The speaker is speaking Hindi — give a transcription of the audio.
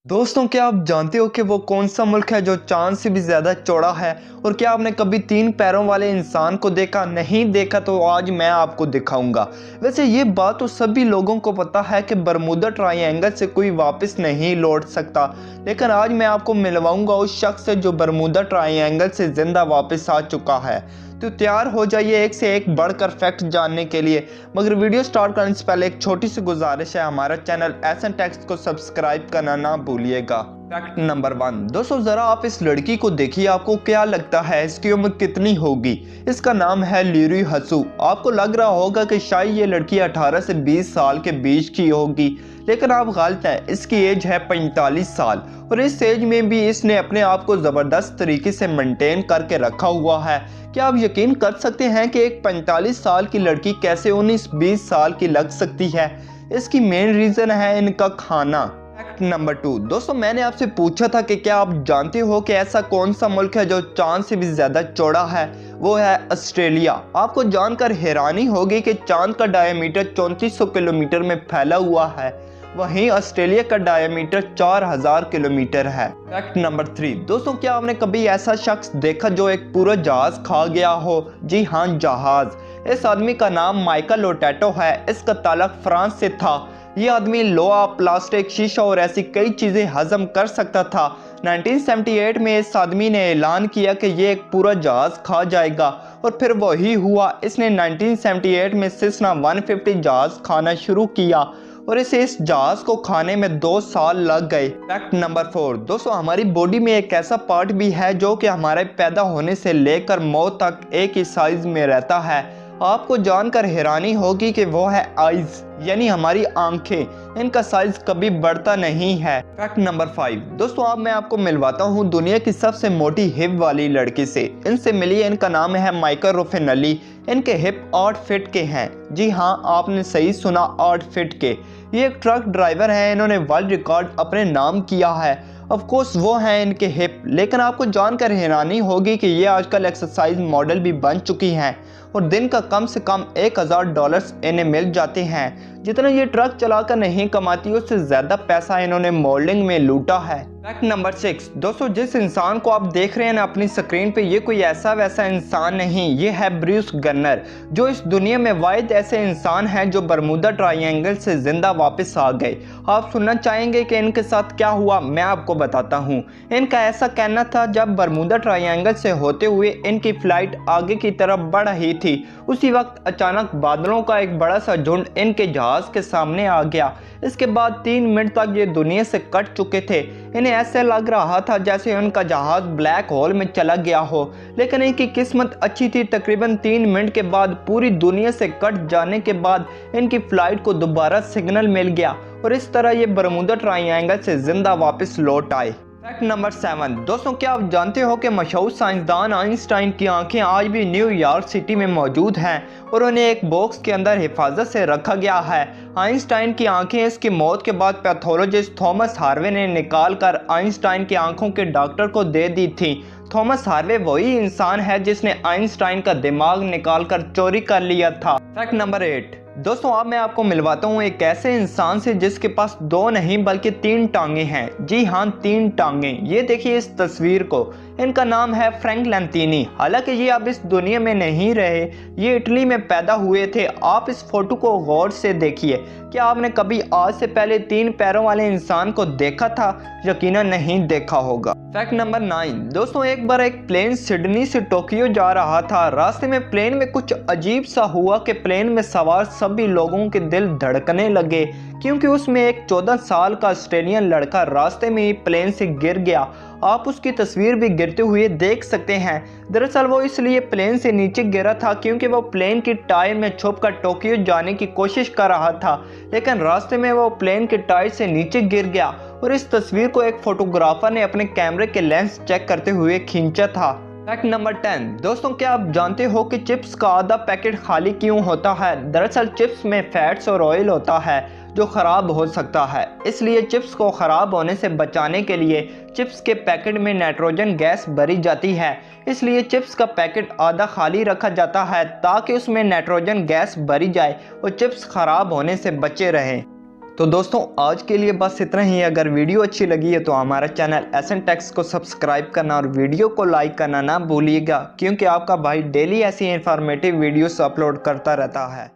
दोस्तों, क्या आप जानते हो कि वो कौन सा मुल्क है जो चांद से भी ज़्यादा चौड़ा है? और क्या आपने कभी 3 पैरों वाले इंसान को देखा? नहीं देखा तो आज मैं आपको दिखाऊंगा। वैसे ये बात तो सभी लोगों को पता है कि बरमूडा ट्रायंगल से कोई वापस नहीं लौट सकता, लेकिन आज मैं आपको मिलवाऊंगा उस शख्स से जो बरमूडा ट्रायंगल से ज़िंदा वापस आ चुका है। तो तैयार हो जाइए एक से एक बढ़कर फैक्ट जानने के लिए। मगर वीडियो स्टार्ट करने से पहले एक छोटी सी गुजारिश है, हमारा चैनल एसएन टेक्स्ट को सब्सक्राइब करना ना भूलिएगा। Fact number 1। दोस्तों, जरा आप इस लड़की को देखिए, आपको क्या लगता है इसकी उम्र कितनी होगी? इसका नाम है लिरी हसू। आपको लग रहा होगा कि शायद ये लड़की 18 से 20 साल के बीच की होगी, लेकिन आप गलत हैं। इसकी एज है 45 साल और इस एज में भी इसने अपने आप को ज़बरदस्त तरीके से मेंटेन करके रखा हुआ है। क्या आप यकीन कर सकते हैं कि एक 45 साल की लड़की कैसे 19-20 साल की लग सकती है? इसकी मेन रीज़न है इनका खाना। Fact number 2। दोस्तों, मैंने आपसे पूछा था कि क्या आप जानते हो कि ऐसा कौन सा मुल्क है जो चांद से भी ज़्यादा चौड़ा है? वो है ऑस्ट्रेलिया। आपको जानकर हैरानी होगी कि चांद का डायमीटर 3400 किलोमीटर में फैला हुआ है, वहीं ऑस्ट्रेलिया का डायमीटर 4000 किलोमीटर है। Fact number 3। दोस्तों, क्या आपने कभी ऐसा शख्स देखा जो एक पूरा जहाज खा गया हो? जी हाँ, जहाज। इस आदमी का नाम माइकल लोटेटो है। इसका ताल्लुक फ्रांस से था। ये आदमी लोहा, प्लास्टिक, शीशा और ऐसी कई चीज़ें हजम कर सकता था। 1978 में इस आदमी ने ऐलान किया कि ये एक पूरा जहाज खा जाएगा, और फिर वही हुआ। इसने 1978 में सेस्ना 150 जहाज खाना शुरू किया और इस जहाज को खाने में 2 साल लग गए। Fact number 4। दोस्तों, हमारी बॉडी में एक ऐसा पार्ट भी है जो कि हमारे पैदा होने से लेकर मौत तक एक ही साइज में रहता है। आपको जानकर हैरानी होगी कि वो है आइज, यानी हमारी आंखें। इनका साइज कभी बढ़ता नहीं है। Fact number 5। दोस्तों, अब मैं आपको मिलवाता हूँ दुनिया की सबसे मोटी हिप वाली लड़की से। इनसे मिलिए। इनका नाम है माइकल रोफेनली। इनके हिप 8 फीट के हैं। जी हाँ, आपने सही सुना, 8 फीट के। ये एक ट्रक ड्राइवर है। इन्होंने वर्ल्ड रिकॉर्ड अपने नाम किया है। ऑफ कोर्स वो हैं इनके हिप, लेकिन आपको जानकर हैरानी होगी कि ये आजकल एक्सरसाइज मॉडल भी बन चुकी हैं और दिन का कम से कम $1000 इन्हें मिल जाते हैं। जितना ये ट्रक चलाकर नहीं कमाती, उससे ज़्यादा पैसा इन्होंने मॉडलिंग में लूटा है। Fact number 6। दोस्तों, जिस इंसान को आप देख रहे हैं ना अपनी स्क्रीन पे, ये कोई ऐसा वैसा इंसान नहीं, ये है ब्रूस गन्नर, जो इस दुनिया में वाहिद ऐसे इंसान हैं जो बरमूडा ट्रायंगल से जिंदा वापस आ गए। आप सुनना चाहेंगे कि इनके साथ क्या हुआ? मैं आपको बताता हूँ। इनका ऐसा कहना था, जब बरमूडा ट्रायंगल से होते हुए इनकी फ्लाइट आगे की तरफ बढ़ रही थी, उसी वक्त अचानक बादलों का एक बड़ा सा झुंड इनके जहाज के सामने आ गया। इसके बाद 3 मिनट तक ये दुनिया से कट चुके थे। इन्हें ऐसे लग रहा था जैसे उनका जहाज ब्लैक होल में चला गया हो, लेकिन इनकी किस्मत अच्छी थी। तकरीबन 3 मिनट के बाद पूरी दुनिया से कट जाने के बाद इनकी फ्लाइट को दोबारा सिग्नल मिल गया और इस तरह ये बरमूडा ट्रायंगल से जिंदा वापस लौट आए। Fact number 7। दोस्तों, क्या आप जानते हो कि मशहूर साइंसदान आइंस्टाइन की आंखें आज भी न्यूयॉर्क सिटी में मौजूद हैं और उन्हें एक बॉक्स के अंदर हिफाजत से रखा गया है। आइंस्टाइन की आंखें इसकी मौत के बाद पैथोलॉजिस्ट थॉमस हार्वे ने निकाल कर आइंस्टाइन की आंखों के डॉक्टर को दे दी थी। थॉमस हार्वे वही इंसान है जिसने आइंस्टाइन का दिमाग निकाल कर चोरी कर लिया था। Fact number 8। दोस्तों, अब मैं आपको मिलवाता हूँ एक ऐसे इंसान से जिसके पास 2 नहीं बल्कि 3 टांगे हैं। जी हाँ, 3 टांगे। ये देखिए इस तस्वीर को। इनका नाम है फ्रैंक लैंतीनी। हालांकि ये अब इस दुनिया में नहीं रहे, ये इटली में पैदा हुए थे। आप इस फोटो को गौर से देखिए। क्या आपने कभी आज से पहले 3 पैरों वाले इंसान को देखा था? यकीनन नहीं देखा होगा। Fact number 9। दोस्तों, एक बार एक प्लेन सिडनी से टोक्यो जा रहा था। रास्ते में प्लेन में कुछ अजीब सा हुआ कि प्लेन में सवार सभी लोगों के दिल धड़कने लगे, क्योंकि उसमें एक 14 साल का ऑस्ट्रेलियन लड़का रास्ते में ही प्लेन से गिर गया। आप उसकी तस्वीर भी गिरते हुए देख सकते हैं। दरअसल वो इसलिए प्लेन से नीचे गिरा था क्योंकि वो प्लेन की टायर में छुपकर टोक्यो जाने की कोशिश कर रहा था, लेकिन रास्ते में वो प्लेन के टायर से नीचे गिर गया और इस तस्वीर को एक फोटोग्राफर ने अपने कैमरे के लेंस चेक करते हुए खींचा था। Fact number 10। दोस्तों, क्या आप जानते हो कि चिप्स का आधा पैकेट खाली क्यों होता है? दरअसल चिप्स में फैट्स और ऑयल होता है जो ख़राब हो सकता है, इसलिए चिप्स को ख़राब होने से बचाने के लिए चिप्स के पैकेट में नाइट्रोजन गैस भरी जाती है। इसलिए चिप्स का पैकेट आधा खाली रखा जाता है ताकि उसमें नाइट्रोजन गैस भरी जाए और चिप्स ख़राब होने से बचे रहें। तो दोस्तों आज के लिए बस इतना ही। अगर वीडियो अच्छी लगी है तो हमारा चैनल एसएन टेक्स को सब्सक्राइब करना और वीडियो को लाइक करना ना भूलिएगा, क्योंकि आपका भाई डेली ऐसी इंफॉर्मेटिव वीडियोस अपलोड करता रहता है।